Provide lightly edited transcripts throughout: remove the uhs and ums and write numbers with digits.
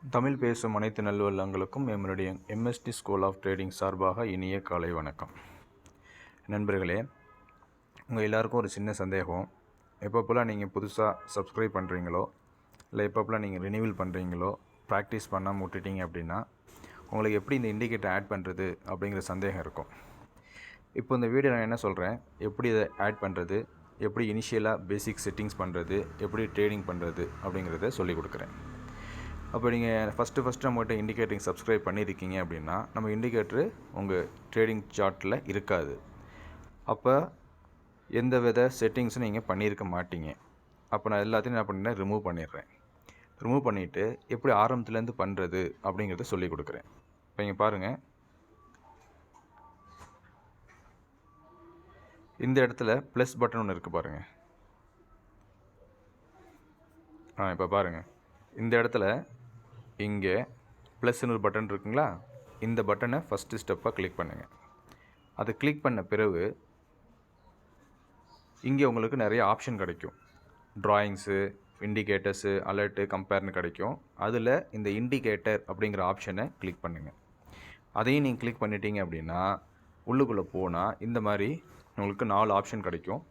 தமிழ் பேசும் அனைத்து நல்லுள்ளங்களுக்கும் நம்மளுடைய எம்எஸ்டி ஸ்கூல் ஆஃப் ட்ரேடிங் சார்பாக இனிய காலை வணக்கம். நண்பர்களே, உங்கள் எல்லாருக்கும் ஒரு சின்ன சந்தேகம். எப்பப்போலாம் நீங்கள் புதுசாக சப்ஸ்கிரைப் பண்ணுறீங்களோ இல்லை எப்பப்போலாம் நீங்கள் ரினியூவல் பண்ணுறீங்களோ ப்ராக்டிஸ் பண்ணாமல் விட்டுட்டீங்க அப்படின்னா உங்களுக்கு எப்படி இந்த இண்டிகேட்டர் ஆட் பண்ணுறது அப்படிங்கிற சந்தேகம் இருக்கும். இப்போ இந்த வீடியோ நான் என்ன சொல்கிறேன், எப்படி இதை ஆட் பண்ணுறது, எப்படி இனிஷியலாக பேசிக் செட்டிங்ஸ் பண்ணுறது, எப்படி ட்ரேடிங் பண்ணுறது அப்படிங்கிறத சொல்லிக் கொடுக்குறேன். அப்போ நீங்கள் ஃபஸ்ட்டு நம்மகிட்ட இண்டிகேட்டரிங் சப்ஸ்கிரைப் பண்ணியிருக்கீங்க அப்படின்னா நம்ம இண்டிகேட்ரு உங்கள் ட்ரேடிங் சார்ட்டில் இருக்காது. அப்போ எந்த வித செட்டிங்ஸும் நீங்கள் பண்ணியிருக்க மாட்டீங்க. அப்போ நான் எல்லாத்தையும் என்ன பண்ணிட்டேன், ரிமூவ் பண்ணிடுறேன். ரிமூவ் பண்ணிவிட்டு எப்படி ஆரம்பத்துலேருந்து பண்ணுறது அப்படிங்கிறத சொல்லிக் கொடுக்குறேன். இப்போ இங்கே பாருங்கள், இந்த இடத்துல ப்ளஸ் பட்டன் ஒன்று இருக்குது பாருங்கள். இப்போ பாருங்கள், இந்த இடத்துல இங்கே ப்ளஸ்ன்னு ஒரு பட்டன் இருக்குங்களா, இந்த பட்டனை ஃபஸ்ட்டு ஸ்டெப்பாக கிளிக் பண்ணுங்கள். அதை கிளிக் பண்ண பிறகு இங்கே உங்களுக்கு நிறைய ஆப்ஷன் கிடைக்கும். ட்ராயிங்ஸு, இண்டிகேட்டர்ஸு, அலர்ட்டு, கம்பேர்னு கிடைக்கும். அதில் இந்த இண்டிகேட்டர் அப்படிங்கிற ஆப்ஷனை கிளிக் பண்ணுங்கள். அதையும் நீங்கள் கிளிக் பண்ணிட்டீங்க அப்படின்னா உள்ளுக்குள்ளே போனால் இந்த மாதிரி உங்களுக்கு 4 ஆப்ஷன் கிடைக்கும்.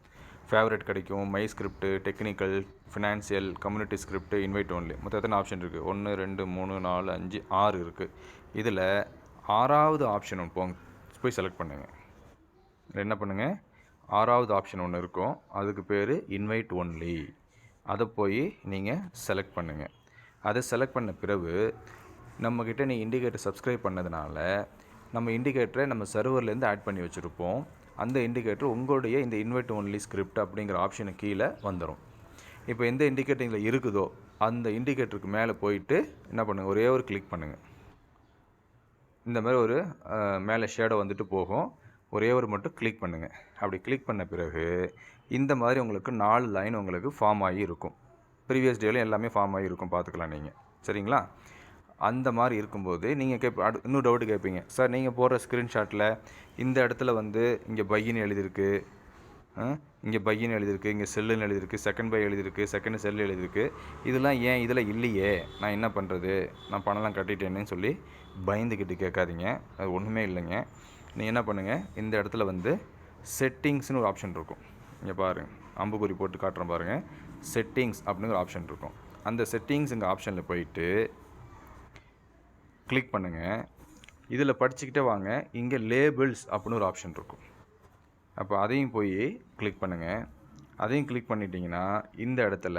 ஃபேவரட் கிடைக்கும், my script, technical, financial, community script, invite only. மொத்தம் எத்தனை ஆப்ஷன் இருக்குது? 1 2 3 4 5 6 இருக்குது. இதில் 6வது ஆப்ஷன் ஒன்று போய் செலக்ட் பண்ணுங்கள். என்ன பண்ணுங்கள், 6வது ஆப்ஷன் ஒன்று இருக்கும், அதுக்கு பேர் இன்வைட் ஒன்லி. அதை போய் நீங்கள் செலக்ட் பண்ணுங்கள். அதை செலக்ட் பண்ண பிறகு நம்மக்கிட்ட நீ இண்டிகேட்டர் சப்ஸ்கிரைப் பண்ணதுனால நம்ம இண்டிகேட்டரை நம்ம சர்வர்லேருந்து ஆட் பண்ணி வச்சுருப்போம். அந்த இண்டிகேட்டர் உங்களுடைய இந்த இன்வைட் ஒன்லி ஸ்கிரிப்ட் அப்படிங்கிற ஆப்ஷனுக்கு கீழே வந்துடும். இப்போ எந்த இண்டிகேட்டரில் இருக்குதோ அந்த இண்டிகேட்டருக்கு மேலே போயிட்டு என்ன பண்ணுங்கள், ஒரே ஒரு கிளிக் பண்ணுங்கள். இந்த மாதிரி ஒரு மேலே ஷேடோ வந்துட்டு போகும், ஒரே ஒரு மட்டும் கிளிக் பண்ணுங்கள். அப்படி கிளிக் பண்ண பிறகு இந்த மாதிரி உங்களுக்கு 4 லைன் உங்களுக்கு ஃபார்ம் ஆகி இருக்கும். ப்ரீவியஸ் டேலையும் எல்லாமே ஃபார்ம் ஆகி இருக்கும், பார்த்துக்கலாம் நீங்கள். சரிங்களா? அந்த மாதிரி இருக்கும்போது நீங்கள் இன்னும் டவுட்டு கேட்பீங்க, சார் நீங்கள் போடுற ஸ்க்ரீன்ஷாட்டில் இந்த இடத்துல இங்கே பையின்னு எழுதியிருக்கு, இங்கே பையின்னு எழுதியிருக்கு, இங்கே செல்லுன்னு எழுதியிருக்கு, செகண்ட் பை எழுதியிருக்கு, செகண்ட் செல்லு எழுதியிருக்கு, இதெல்லாம் ஏன் இதில் இல்லையே, நான் என்ன பண்ணுறது, நான் பணம்லாம் கட்டிட்டேன்னு சொல்லி பயந்துக்கிட்டு கேட்காதீங்க. அது ஒன்றுமே இல்லைங்க. நீங்கள் என்ன பண்ணுங்கள், இந்த இடத்துல செட்டிங்ஸ்னு ஒரு ஆப்ஷன் இருக்கும். இங்கே பாருங்கள், அம்புக்குறி போட்டு காட்டுறேன் பாருங்கள். செட்டிங்ஸ் அப்படின்னு ஒரு ஆப்ஷன் இருக்கும். அந்த செட்டிங்ஸுங்க ஆப்ஷனில் போயிட்டு கிளிக் பண்ணுங்கள். இதில் படிச்சுக்கிட்டே வாங்க, இங்கே லேபிள்ஸ் அப்படின்னு ஒரு ஆப்ஷன் இருக்கும். அப்போ அதையும் போய் கிளிக் பண்ணுங்கள். அதையும் கிளிக் பண்ணிட்டீங்கன்னா இந்த இடத்துல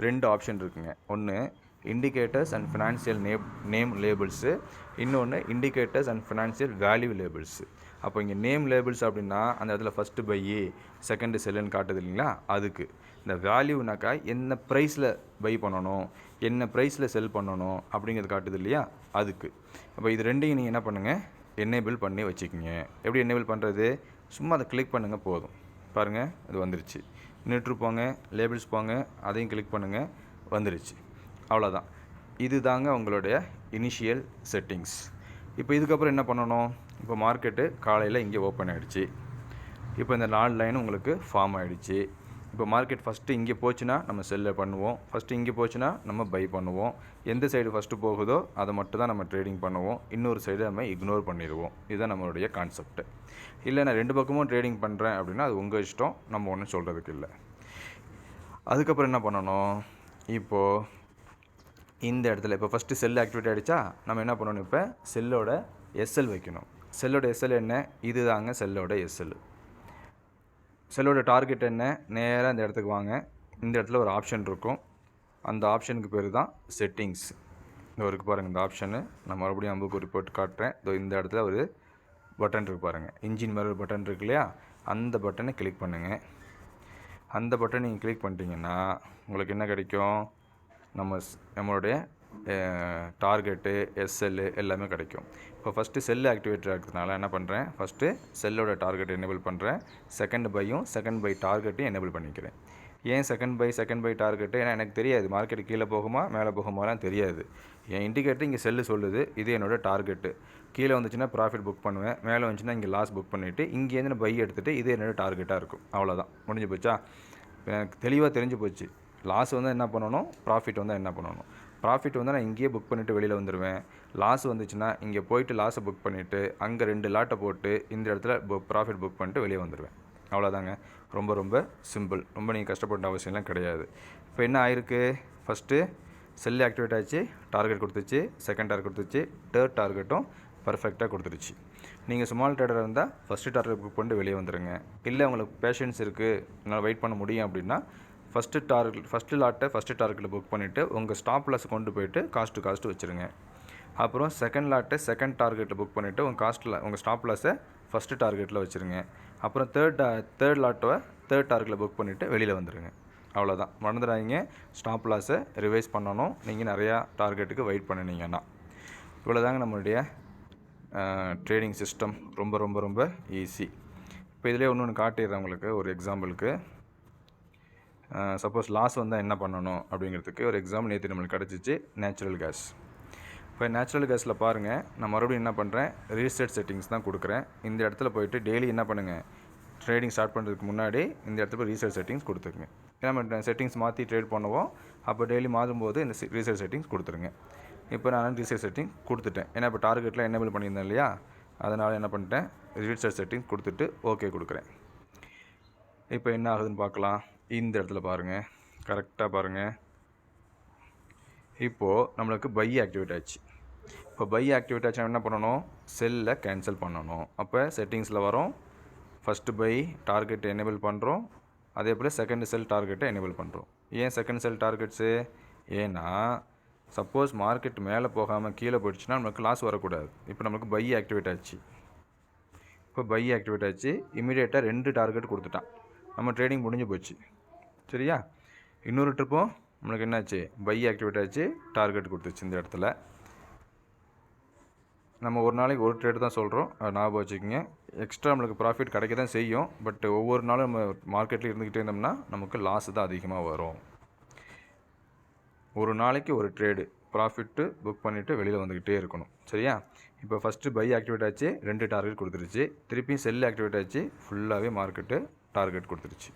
2 ஆப்ஷன் இருக்குங்க. ஒன்று indicators and financial name labels, இன்னொன்று indicators and financial value labels. அப்போ இங்கே நேம் லேபிள்ஸ் அப்படின்னா அந்த இடத்துல ஃபஸ்ட்டு பை, செகண்டு செல்லுன்னு காட்டுது இல்லைங்களா, அதுக்கு. இந்த வேல்யூனாக்கா என்ன ப்ரைஸில் பை பண்ணணும், என்ன ப்ரைஸில் செல் பண்ணணும் அப்படிங்கிறது காட்டுது இல்லையா, அதுக்கு. அப்போ இது ரெண்டையும் நீங்கள் என்ன பண்ணுங்கள், என்னேபிள் பண்ணி வச்சுக்கிங்க. எப்படி என்னேபிள் பண்ணுறது, சும்மா அதை கிளிக் பண்ணுங்கள் போதும். பாருங்கள், அது வந்துருச்சு. நியூட்ரு போங்க, லேபிள்ஸ் போங்க, அதையும் கிளிக் பண்ணுங்கள், வந்துருச்சு. அவ்வளோதான். இது தாங்க உங்களுடைய இனிஷியல் செட்டிங்ஸ். இப்போ இதுக்கப்புறம் என்ன பண்ணணும், இப்போ மார்க்கெட்டு காலையில் இங்கே ஓப்பன் ஆகிடுச்சு. இப்போ இந்த 4 லைனும் உங்களுக்கு ஃபார்ம் ஆகிடுச்சு. இப்போ மார்க்கெட் ஃபஸ்ட்டு இங்கே போச்சுன்னா நம்ம செல்லை பண்ணுவோம், ஃபஸ்ட்டு இங்கே போச்சுன்னா நம்ம பை பண்ணுவோம். எந்த சைடு ஃபஸ்ட்டு போகுதோ அதை மட்டும் தான் நம்ம ட்ரேடிங் பண்ணுவோம், இன்னொரு சைடு நம்ம இக்னோர் பண்ணிடுவோம். இதுதான் நம்மளுடைய கான்செப்ட்டு. இல்லை நான் 2 பக்கமும் ட்ரேடிங் பண்ணுறேன் அப்படின்னா அது உங்கள் இஷ்டம், நம்ம ஒன்றும் சொல்கிறதுக்கு இல்லை. அதுக்கப்புறம் என்ன பண்ணணும், இப்போது இந்த இடத்துல இப்போ ஃபஸ்ட்டு செல் ஆக்டிவேட் ஆகிடுச்சா, நம்ம என்ன பண்ணணும், இப்போ செல்லோட எஸ்எல் வைக்கணும். செல்லோட எஸ்எல் என்ன, இது தாங்க செல்லோட எஸ்எல். செல்லோட டார்கெட் என்ன, நேராக இந்த இடத்துக்கு வாங்க. இந்த இடத்துல ஒரு ஆப்ஷன் இருக்கும், அந்த ஆப்ஷனுக்கு பேர் தான் செட்டிங்ஸ். இந்த இருக்குது பாருங்கள், இந்த ஆப்ஷனு நான் மறுபடியும் அம்புக்குறி போட்டு காட்டுறேன். இந்த இடத்துல ஒரு பட்டன் இருக்குது பாருங்கள், இன்ஜின் மாதிரி ஒரு பட்டன் இருக்கு இல்லையா, அந்த பட்டனை கிளிக் பண்ணுங்கள். அந்த பட்டன் நீங்கள் கிளிக் பண்ணிட்டீங்கன்னா உங்களுக்கு என்ன கிடைக்கும், நம்மளுடைய டார்கெட்டு, எஸ்எல்லு எல்லாமே கிடைக்கும். இப்போ ஃபஸ்ட்டு செல்லு ஆக்டிவேட் ஆகிறதுனால என்ன பண்ணுறேன், ஃபஸ்ட்டு செல்லோட டார்கெட் எனேபிள் பண்ணுறேன், செகண்ட் பை டார்கெட்டையும் எனேபிள் பண்ணிக்கிறேன். ஏன் செகண்ட் பை டார்கெட்டு, ஏன்னா எனக்கு தெரியாது மார்க்கெட் கீழே போகுமா மேலே போகுமாலாம் தெரியாது. என் இண்டிகேட்டர் இங்கே செல்லு சொல்லுது, இது என்னோடய டார்கெட்டு. கீழே வந்துச்சுன்னா ப்ராஃபிட் புக் பண்ணுவேன், மேலே வந்துச்சுன்னா இங்கே லாஸ் புக் பண்ணிவிட்டு இங்கேருந்து நான் பை எடுத்துகிட்டு இது என்னோடய டார்கெட்டாக இருக்கும். அவ்வளோதான், முடிஞ்சு போச்சா. எனக்கு தெளிவாக தெரிஞ்சு போச்சு. லாஸ் வந்தால் என்ன பண்ணணும், ப்ராஃபிட் வந்தால் என்ன பண்ணணும். ப்ராஃபிட் வந்து நான் இங்கேயே புக் பண்ணிவிட்டு வெளியில் வந்துடுவேன். லாஸ் வந்துச்சுன்னா இங்கே போயிட்டு லாஸை புக் பண்ணிவிட்டு அங்கே 2 லாட்டை போட்டு இந்த இடத்துல ப்ராஃபிட் புக் பண்ணிட்டு வெளியே வந்துடுவேன். அவ்வளோதாங்க. ரொம்ப ரொம்ப சிம்பிள். ரொம்ப நீங்கள் கஷ்டப்பட்ட அவசியம்லாம் கிடையாது. இப்போ என்ன ஆயிருக்கு, ஃபஸ்ட்டு செல் ஆக்டிவேட் ஆச்சு, டார்கெட் கொடுத்துச்சு, செகண்ட் டார்கெட் கொடுத்துச்சு, தேர்ட் டார்கெட்டும் பர்ஃபெக்டாக கொடுத்துருச்சு. நீங்கள் ஸ்மால் ட்ரேடராக இருந்தால் ஃபஸ்ட்டு டார்கெட் புக் பண்ணிட்டு வெளியே வந்துடுங்க. இல்லை உங்களுக்கு பேஷன்ஸ் இருக்குது, என்னால் வெயிட் பண்ண முடியும் அப்படின்னா ஃபஸ்ட்டு லாட்டை ஃபஸ்ட்டு டார்கெட்டில் புக் பண்ணிவிட்டு உங்கள் ஸ்டாப் லாஸ் கொண்டு போயிட்டு காஸ்ட்டு வச்சுருங்க. அப்புறம் செகண்ட் லாட்டை செகண்ட் டார்கெட்டில் புக் பண்ணிவிட்டு உங்கள் ஸ்டாப் லாஸை ஃபஸ்ட்டு டார்கெட்டில் வச்சுருங்க. அப்புறம் தேர்ட் லாட்டை தேர்ட் டார்கெட்டில் புக் பண்ணிவிட்டு வெளியில் வந்துடுங்க. அவ்வளோதான். மறந்துடாதீங்க, ஸ்டாப் லாஸை ரிவைஸ் பண்ணணும் நீங்கள் நிறையா டார்கெட்டுக்கு வெயிட் பண்ணினீங்கன்னா. இவ்வளோதாங்க நம்மளுடைய ட்ரேடிங் சிஸ்டம். ரொம்ப ரொம்ப ரொம்ப ஈஸி. இப்போ இதிலே ஒன்று காட்டிடுறேன் உங்களுக்கு ஒரு எக்ஸாம்பிளுக்கு. சப்போஸ் லாஸ் வந்தால் என்ன பண்ணணும் அப்படிங்கிறதுக்கு ஒரு எக்ஸாம்பிள் நேற்று நம்மளுக்கு கிடச்சிச்சு, நேச்சுரல் கேஸ். இப்போ நேச்சுரல் கேஸில் பாருங்கள், நான் மறுபடியும் என்ன பண்ணுறேன், ரீசெட் செட்டிங்ஸ் தான் கொடுக்குறேன். இந்த இடத்துல போய்ட்டு டெய்லி என்ன பண்ணுங்கள், ட்ரேடிங் ஸ்டார்ட் பண்ணுறதுக்கு முன்னாடி இந்த இடத்துல ரீசெட் செட்டிங்ஸ் கொடுத்துருங்க. ஏன்னா செட்டிங்ஸ் மாற்றி ட்ரேட் பண்ணுவோம், அப்போ டெய்லி மாறும்போது இந்த ரீசெட் செட்டிங்ஸ் கொடுத்துருங்க. இப்போ நான் ரீசெட் செட்டிங் கொடுத்துட்டேன். ஏன்னா இப்போ டார்கெட்டில் எனேபிள் பண்ணியிருந்தேன் இல்லையா, அதனால் என்ன பண்ணிட்டேன், ரீசெட் செட்டிங் கொடுத்துட்டு ஓகே கொடுக்குறேன். இப்போ என்ன ஆகுதுன்னு பார்க்கலாம். இந்த இடத்துல பாருங்கள், கரெக்டாக பாருங்கள். இப்போது நம்மளுக்கு பை ஆக்டிவேட் ஆச்சு. இப்போ பை ஆக்டிவேட் ஆச்சுன்னா என்ன பண்ணணும், செல்லை கேன்சல் பண்ணணும். அப்போ செட்டிங்ஸில் வரும், ஃபஸ்ட்டு பை டார்கெட் எனேபிள் பண்ணுறோம், அதே போல் செகண்ட் செல் டார்கெட்டை எனேபிள் பண்ணுறோம். ஏன் செகண்ட் செல் டார்கெட்ஸு, ஏன்னா சப்போஸ் மார்க்கெட் மேலே போகாமல் கீழே போயிடுச்சுன்னா நம்மளுக்கு லாஸ் வரக்கூடாது. இப்போ நம்மளுக்கு பை ஆக்டிவேட் ஆச்சு. இப்போ பை ஆக்டிவேட் ஆச்சு, இமீடியட்டாக 2 டார்கெட் கொடுத்துட்டான், நம்ம ட்ரேடிங் முடிஞ்சு போச்சு. சரியா, இன்னொரு ட்ரிப்பும் நம்மளுக்கு என்னாச்சு, பை ஆக்டிவேட் ஆச்சு, டார்கெட் கொடுத்துச்சு. இந்த இடத்துல நம்ம ஒரு நாளைக்கு ஒரு ட்ரேடு தான் சொல்கிறோம், அது ஞாபகம் வச்சுக்கோங்க. எக்ஸ்ட்ரா நம்மளுக்கு ப்ராஃபிட் கிடைக்க தான் செய்யும், பட் ஒவ்வொரு நாளும் நம்ம மார்க்கெட்டில் இருந்துக்கிட்டே இருந்தோம்னா நமக்கு லாஸ் தான் அதிகமாக வரும். ஒரு நாளைக்கு ஒரு ட்ரேடு ப்ராஃபிட்டு புக் பண்ணிவிட்டு வெளியில் வந்துக்கிட்டே இருக்கணும். சரியா, இப்போ ஃபஸ்ட்டு பை ஆக்டிவேட் ஆச்சு, 2 டார்கெட் கொடுத்துருச்சு. திருப்பியும் செல் ஆக்டிவேட் ஆச்சு, ஃபுல்லாகவே மார்க்கெட்டு டார்கெட் கொடுத்துருச்சு.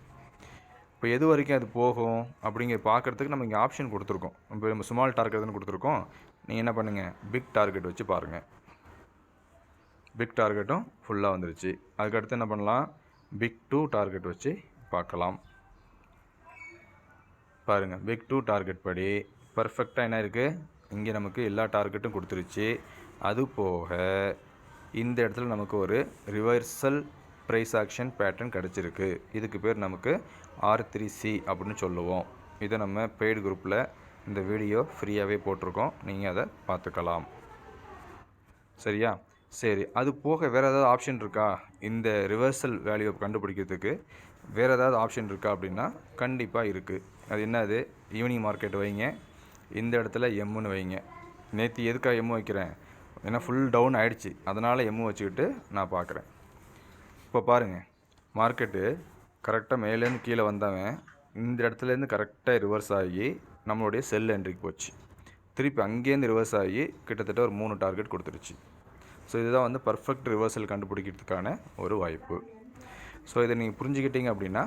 இப்போ எது வரைக்கும் அது போகும் அப்படிங்கிற பார்க்குறதுக்கு நம்ம இங்கே ஆப்ஷன் கொடுத்துருக்கோம். இப்போ நம்ம ஸ்மால் டார்கெட் தானே கொடுத்துருக்கோம். நீங்கள் என்ன பண்ணுங்கள், பிக் டார்கெட் வச்சு பாருங்கள். பிக் டார்கெட்டும் ஃபுல்லாக வந்துருச்சு. அதுக்கடுத்து என்ன பண்ணலாம், பிக் 2 டார்கெட் வச்சு பார்க்கலாம். பாருங்கள், பிக் 2 டார்கெட் படி பர்ஃபெக்டாக என்ன இருக்குது, இங்கே நமக்கு எல்லா டார்கெட்டும் கொடுத்துருச்சு. அது போக இந்த இடத்துல நமக்கு ஒரு ரிவர்சல் ப்ரைஸ் ஆக்ஷன் பேட்டர்ன் கிடச்சிருக்கு. இதுக்கு பேர் நமக்கு R3C அப்படின்னு சொல்லுவோம். இதை நம்ம பெய்டு குரூப்பில் இந்த வீடியோ ஃப்ரீயாகவே போட்டிருக்கோம், நீங்கள் அதை பார்த்துக்கலாம். சரியா, சரி. அது போக வேறு ஏதாவது ஆப்ஷன் இருக்கா, இந்த ரிவர்சல் வேல்யூவை கண்டுபிடிக்கிறதுக்கு வேறு ஏதாவது ஆப்ஷன் இருக்கா அப்படின்னா கண்டிப்பாக இருக்குது. அது என்னது, ஈவினிங் மார்க்கெட் வைங்க, இந்த இடத்துல எம்முன்னு வைங்க. நேற்று எதுக்காக எம்மு வைக்கிறேன், ஏன்னா ஃபுல் டவுன் ஆகிடுச்சு, அதனால் எம்மு வச்சுக்கிட்டு நான் பார்க்குறேன். இப்போ பாருங்கள், மார்க்கெட்டு கரெக்டாக மேலேருந்து கீழே வந்தவன் இந்த இடத்துலேருந்து கரெக்டாக ரிவர்ஸ் ஆகி நம்மளுடைய செல் என்ட்ரிக்கு போச்சு. திருப்பி அங்கேருந்து ரிவர்ஸ் ஆகி கிட்டத்தட்ட ஒரு 3 டார்கெட் கொடுத்துருச்சு. ஸோ இதுதான் வந்து பர்ஃபெக்ட் ரிவர்சல் கண்டுபிடிக்கிறதுக்கான ஒரு வாய்ப்பு. ஸோ இதை நீங்கள் புரிஞ்சுக்கிட்டீங்க அப்படின்னா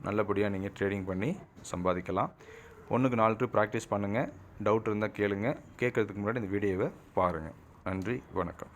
நல்லபடியாக நீங்கள் ட்ரேடிங் பண்ணி சம்பாதிக்கலாம். 1க்கு 4 ட்ரிப் ப்ராக்டிஸ் பண்ணுங்கள். டவுட் இருந்தால் கேளுங்க. கேட்குறதுக்கு முன்னாடி இந்த வீடியோவை பாருங்கள். நன்றி, வணக்கம்.